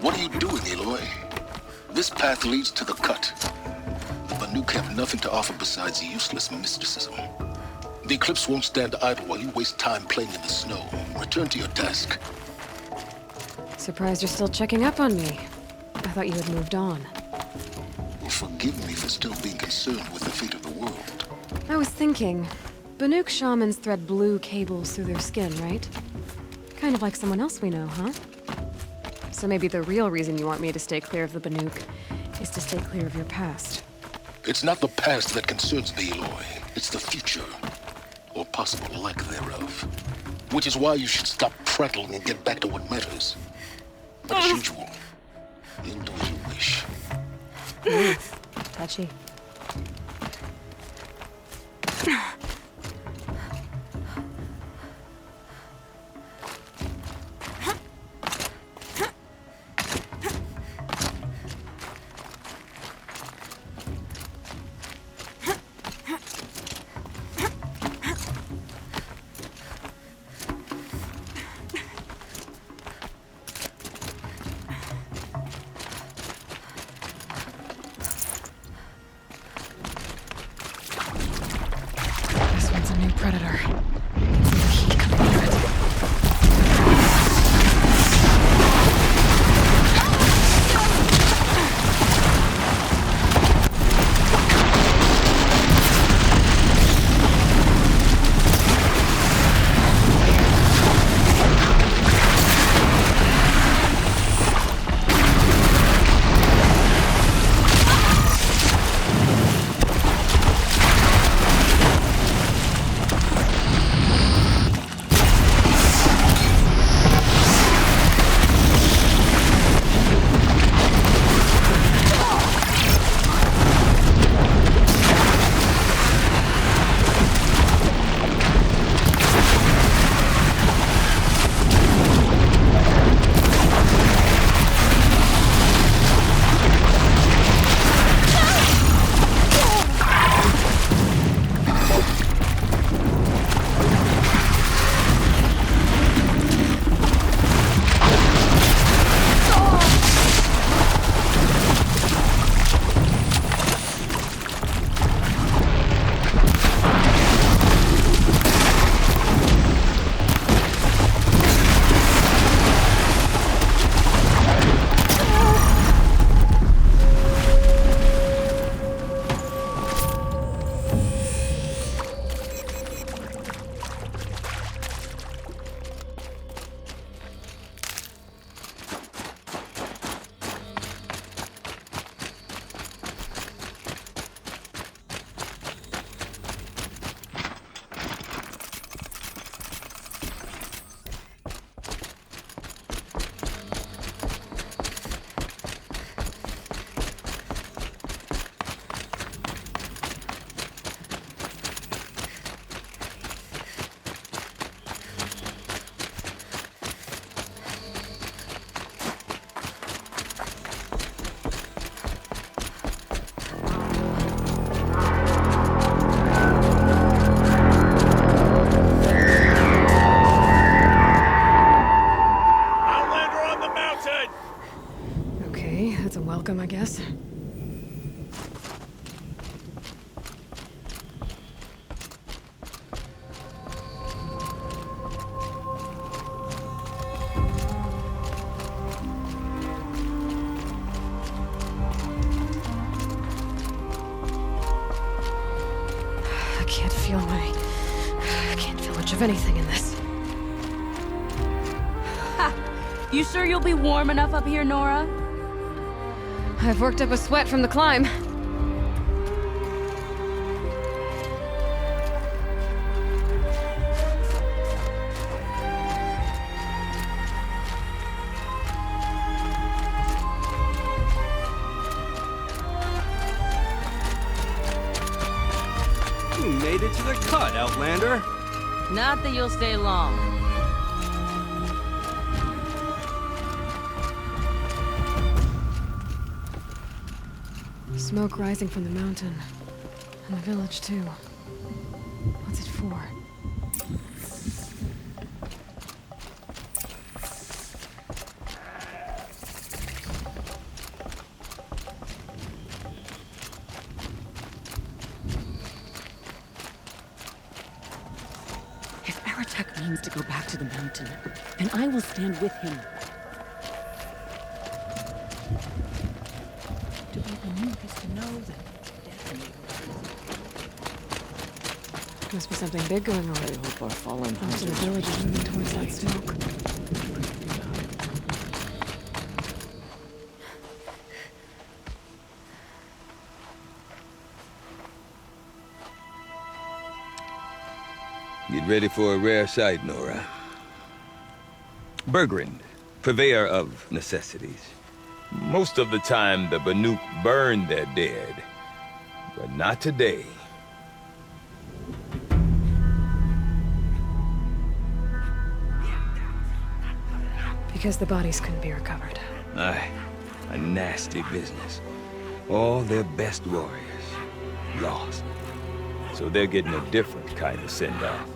What are you doing, Aloy? This path leads to the cut. The Banuk have nothing to offer besides useless mysticism. The Eclipse won't stand idle while you waste time playing in the snow. Return to your task. Surprised you're still checking up on me. I thought you had moved on. Forgive me for still being concerned with the fate of the world. I was thinking, Banuk shamans thread blue cables through their skin, right? Kind of like someone else we know, huh? So maybe the real reason you want me to stay clear of the Banuk is to stay clear of your past. It's not the past that concerns me, Aloy. It's the future. Or possible lack thereof. Which is why you should stop prattling and get back to what matters. But as usual, you'll do as you wish. Touchy. Predator. Heat coming through it. Welcome, I guess. I can't feel much of anything in this. Ha! You sure you'll be warm enough up here, Nora? I've worked up a sweat from the climb. You made it to the cut, Outlander. Not that you'll stay long. Smoke rising from the mountain. And the village, too. What's it for? intends to go back to the mountain, and I will stand with him. To be the new is to know that destiny. Must be something big going on. I hope our fallen Most of the village is moving towards that smoke. Get ready for a rare sight, Nora. Bergrind, purveyor of necessities. Most of the time, the Banuk burn their dead. But not today. Because the bodies couldn't be recovered. Aye, a nasty business. All their best warriors lost. So they're getting a different kind of send-off.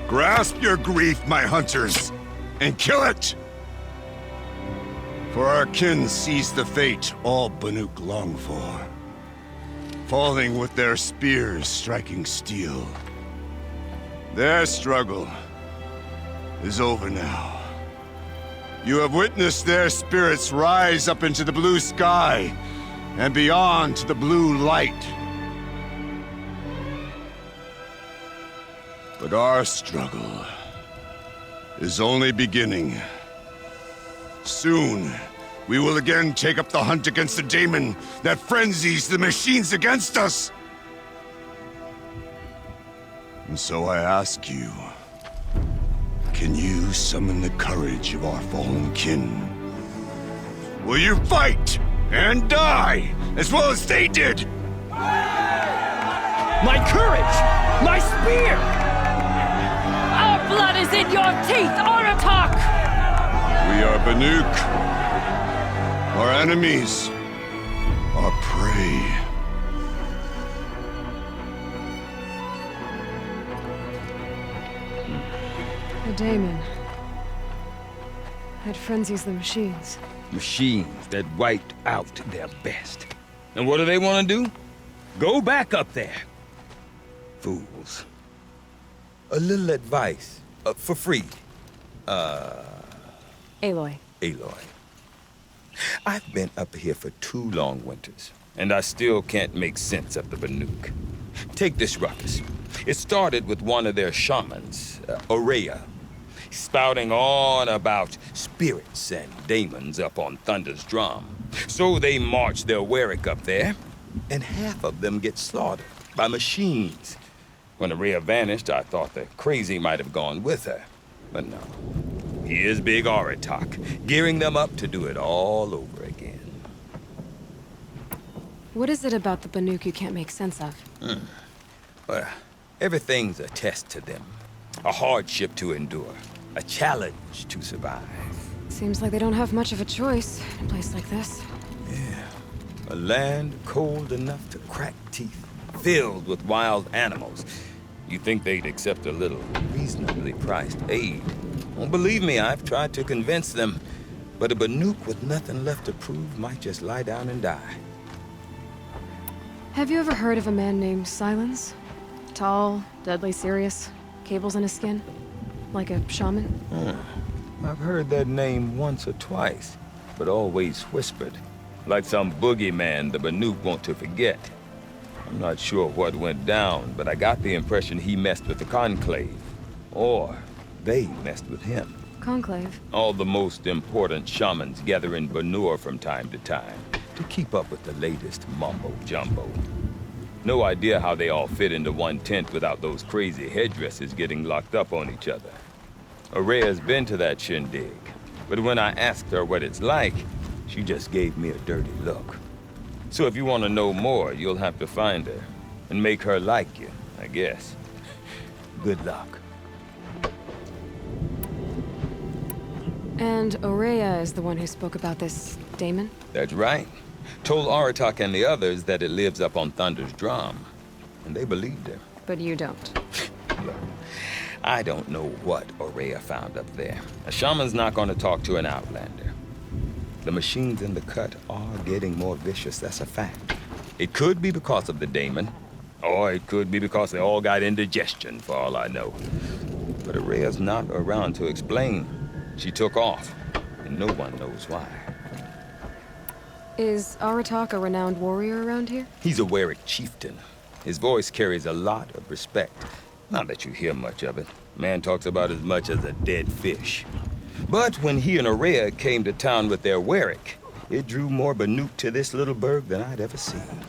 Grasp your grief, my hunters, and kill it! For our kin sees the fate all Banuk long for. Falling with their spears striking steel. Their struggle is over now. You have witnessed their spirits rise up into the blue sky and beyond to the blue light. But our struggle is only beginning. Soon, we will again take up the hunt against the daemon that frenzies the machines against us. And so I ask you, can you summon the courage of our fallen kin? Will you fight and die as well as they did? My courage! My spear! Our blood is in your teeth, Aratak! We are Banuk. Our enemies are prey. The daemon. It frenzies the machines. Machines that wiped out their best. And what do they want to do? Go back up there. Fools. A little advice, for free. Aloy. Aloy. I've been up here for 2 long winters, and I still can't make sense of the Banuk. Take this ruckus. It started with one of their shamans, Aurea, spouting on about spirits and daemons up on Thunder's drum. So they march their Warwick up there, and half of them get slaughtered by machines. When Aurea vanished, I thought the crazy might have gone with her. But no. Here's Big Aratak, gearing them up to do it all over again. What is it about the Banuk you can't make sense of? Well, everything's a test to them. A hardship to endure. A challenge to survive. Seems like they don't have much of a choice in a place like this. Yeah. A land cold enough to crack teeth, filled with wild animals. You think they'd accept a little reasonably priced aid? Well, believe me, I've tried to convince them. But a Banuk with nothing left to prove might just lie down and die. Have you ever heard of a man named Silence? Tall, deadly serious, cables in his skin? Like a shaman? I've heard that name once or twice, but always whispered. Like some boogeyman the Banuk want to forget. I'm not sure what went down, but I got the impression he messed with the Conclave. Or they messed with him. Conclave? All the most important shamans gather in Banur from time to time to keep up with the latest mumbo-jumbo. No idea how they all fit into one tent without those crazy headdresses getting locked up on each other. Araya's been to that shindig, but when I asked her what it's like, she just gave me a dirty look. So if you want to know more, you'll have to find her and make her like you, I guess. Good luck. And Oraya is the one who spoke about this daemon? That's right. Told Aratak and the others that it lives up on Thunder's drum. And they believed her. But you don't. Look, I don't know what Oraya found up there. A shaman's not going to talk to an outlander. The machines in the cut are getting more vicious, that's a fact. It could be because of the daemon, or it could be because they all got indigestion, for all I know. But Araya's not around to explain. She took off, and no one knows why. Is Aratak a renowned warrior around here? He's a Warwick chieftain. His voice carries a lot of respect. Not that you hear much of it. Man talks about as much as a dead fish. But when he and Araya came to town with their Warwick, it drew more Banuk to this little burg than I'd ever seen.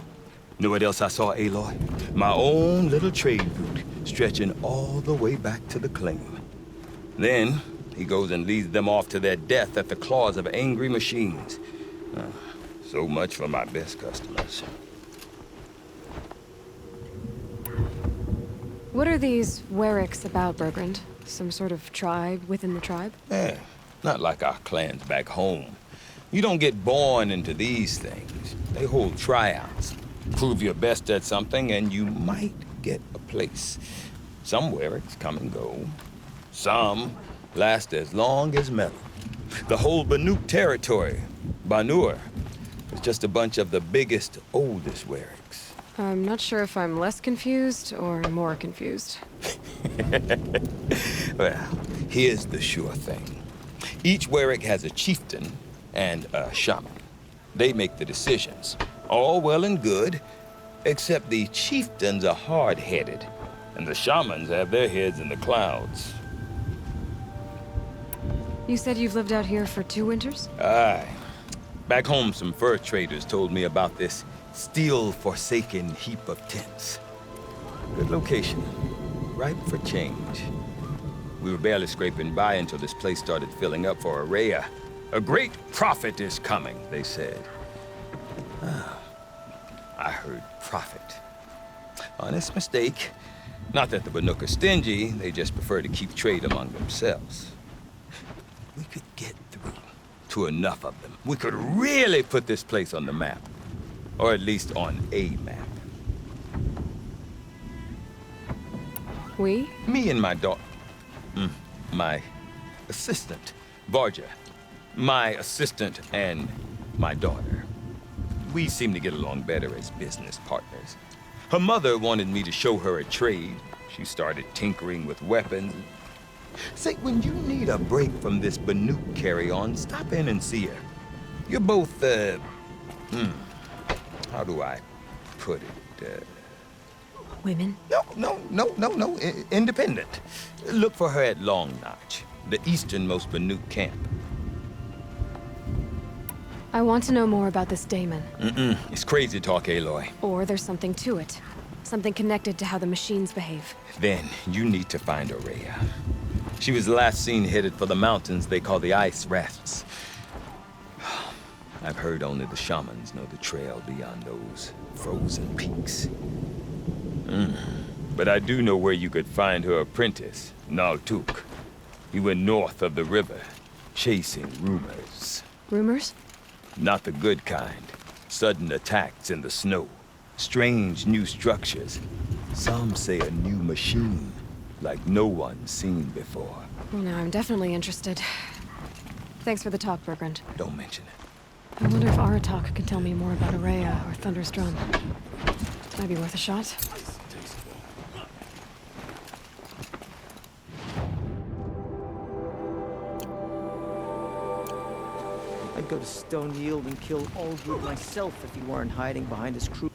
Know what else I saw, Aloy? My own little trade route, stretching all the way back to the claim. Then, he goes and leads them off to their death at the claws of angry machines. So much for my best customers. What are these Wericks about, Bergrand? Some sort of tribe within the tribe? Yeah, not like our clans back home. You don't get born into these things. They hold tryouts. Prove your best at something and you might get a place. Some Wericks come and go. Some last as long as metal. The whole Banuk territory, Banur, is just a bunch of the biggest, oldest Wericks. I'm not sure if I'm less confused or more confused. Well, here's the sure thing. Each Warwick has a chieftain and a shaman. They make the decisions. All well and good, except the chieftains are hard-headed, and the shamans have their heads in the clouds. You said you've lived out here for 2 winters? Aye. Back home, some fur traders told me about this steel-forsaken heap of tents. Good location. Ripe for change. We were barely scraping by until this place started filling up for Araya. A great prophet is coming, they said. I heard prophet. Honest mistake. Not that the Banuk are stingy, they just prefer to keep trade among themselves. We could get through to enough of them. We could really put this place on the map. Or at least on a map. We? Me and my daughter. My assistant, Varja. My assistant and my daughter. We seem to get along better as business partners. Her mother wanted me to show her a trade. She started tinkering with weapons. Say, when you need a break from this Banuk carry-on, stop in and see her. You're both, how do I put it? Women? No. Independent. Look for her at Long Notch, the easternmost Banuk camp. I want to know more about this daemon. It's crazy talk, Aloy. Or there's something to it. Something connected to how the machines behave. Then you need to find Araya. She was last seen headed for the mountains they call the Ice Rafts. I've heard only the shamans know the trail beyond those frozen peaks. But I do know where you could find her apprentice, Naltuk. He went north of the river, chasing rumors. Rumors? Not the good kind. Sudden attacks in the snow. Strange new structures. Some say a new machine, like no one's seen before. Well, now I'm definitely interested. Thanks for the talk, Bergrand. Don't mention it. I wonder if Aratak can tell me more about Araya or Thunder's Drum. Might be worth a shot. I'd go to Stone Yield and kill Aldwood myself if he weren't hiding behind his crew.